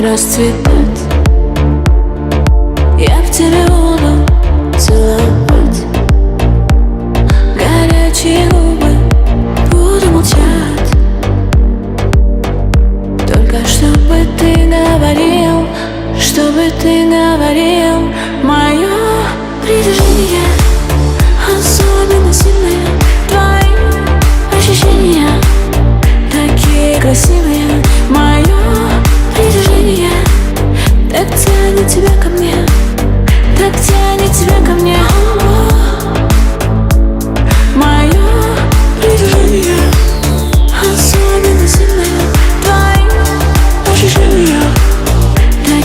расцветать. Я в тебе буду целовать, горячие губы буду молчать. Только чтобы ты говорил, чтобы ты говорил.